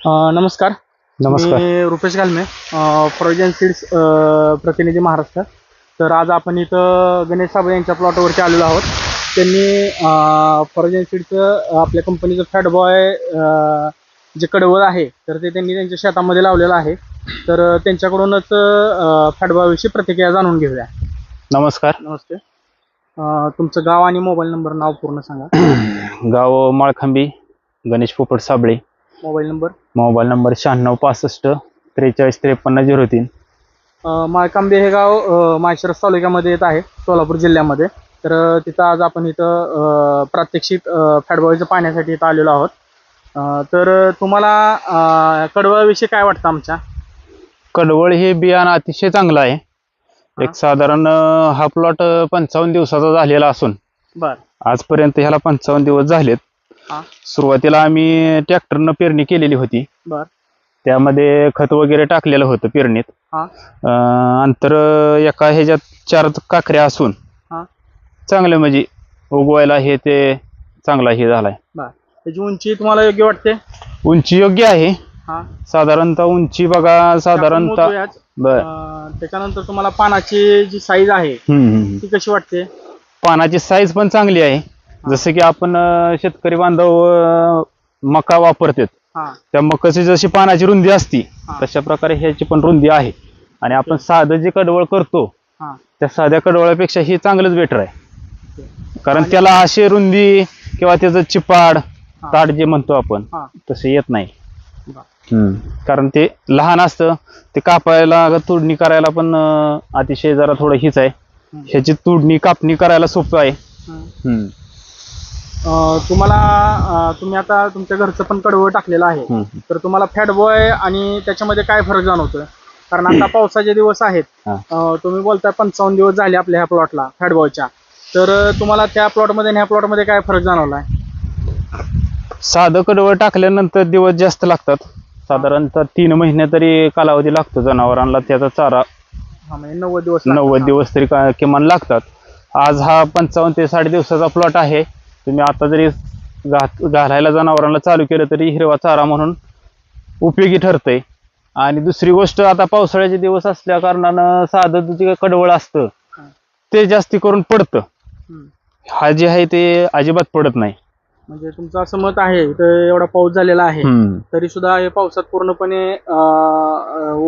नमस्कार. नमस्कार. मी Rupesh गालमे, frozen seeds प्रतिनिधी महाराष्ट्र. तर आज आपण इथं गणेश साबळे यांच्या प्लॉटवरती आलेलो आहोत. त्यांनी फ्रोजन सीड्सचं आपल्या कंपनीचं फॅट बॉय जे कडवळ आहे तर ते त्यांनी त्यांच्या शेतामध्ये लावलेलं आहे. तर त्यांच्याकडूनच फॅट बॉयविषयी प्रतिक्रिया जाणून घेऊया. नमस्कार. नमस्ते. तुमचं गाव आणि मोबाईल नंबर नाव पूर्ण सांगा. गाव माळखांबी, गणेश पोपट Sable. Mobile number mobile number 9665 43 53 03. माळकांबे हे गाव माळशिरस तालुक्यामध्ये येत आहे, सोलापूर जिल्ह्यामध्ये. तर तिथं आज आपण इथं प्रात्यक्षिक फॅटबॉयचं पाहण्यासाठी इथं आलेलो आहोत. तर तुम्हाला कडवळाविषयी काय वाटतं आमच्या? कडवळ हे बियाणं अतिशय चांगलं आहे. एक साधारण हा प्लॉट 55 दिवसाचा झालेला असून बर आजपर्यंत ह्याला 55 दिवस झालेत. सुरुवातीला आम्ही ट्रॅक्टरनं पेरणी केलेली होती. बर त्यामध्ये खत वगैरे टाकलेलं होतं पेरणीत. अंतर एका ह्याच्यात 4 काकऱ्या असून चांगलं म्हणजे उगवायला हे ते चांगला हे झालाय. बर त्याची उंची तुम्हाला योग्य वाटते? उंची योग्य आहे. साधारणतः उंची बघा साधारणतः त्याच्यानंतर तुम्हाला पानाची जी साईज आहे ती कशी वाटते? पानाची साईज पण चांगली आहे. जसं की आपण शेतकरी बांधव मका वापरतात, त्या मकाची जशी पानाची रुंदी असती तशा प्रकारे ह्याची पण रुंदी आहे. आणि आपण साधं जे कडवळ करतो त्या साध्या कडवळापेक्षा हे चांगलंच बेटर आहे. कारण त्याला अशी रुंदी किंवा त्याचं चिपाड ताड जे म्हणतो आपण तसं येत नाही. कारण ते लहान असतं, ते कापायला तोडणी करायला पण अतिशय जरा थोडं हीच आहे. ह्याची तोडणी कापणी करायला सोपं आहे. तुम्ही आता तुमच्या घरचं पण कडवळ टाकलेलं आहे, तर तुम्हाला फॅट बॉय आणि त्याच्यामध्ये काय फरक जाणवतोय? कारण आता पावसाचे दिवस आहेत. तुम्ही बोलताय 55 दिवस झाले आपल्या ह्या प्लॉटला फॅट बॉयच्या. तर तुम्हाला त्या प्लॉटमध्ये आणि ह्या प्लॉटमध्ये काय फरक जाणवलाय? साधं कडवळ टाकल्यानंतर दिवस जास्त लागतात. साधारणतः 3 महिने तरी कालावधी लागतो जनावरांना त्याचा चारा. 90 दिवस तरी किमान लागतात. आज हा 55 ते 60 दिवसाचा प्लॉट आहे. तुम्ही आता जरी घालायला जनावरांना चालू केलं तरी हिरवा चारा म्हणून उपयोगी ठरतंय. आणि दुसरी गोष्ट, आता पावसाळ्याचे दिवस असल्या कारणानं साधं जे कडवळ असतं ते जास्ती करून पडतं. हा जे आहे ते अजिबात पडत नाही. म्हणजे तुमचं असं मत आहे, तर एवढा पाऊस झालेला आहे तरी सुद्धा हे पावसात पूर्णपणे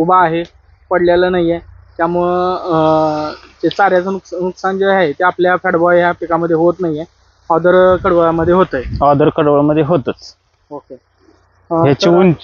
उभा आहे, पडलेलं नाहीये. त्यामुळं ते चाऱ्याचं नुकसान जे आहे ते आपल्या फॅटबॉय ह्या पिकामध्ये होत नाहीये, अदर कडवळामध्ये होतंय. अदर कडवळामध्ये होतच. ओके. ह्याची उंची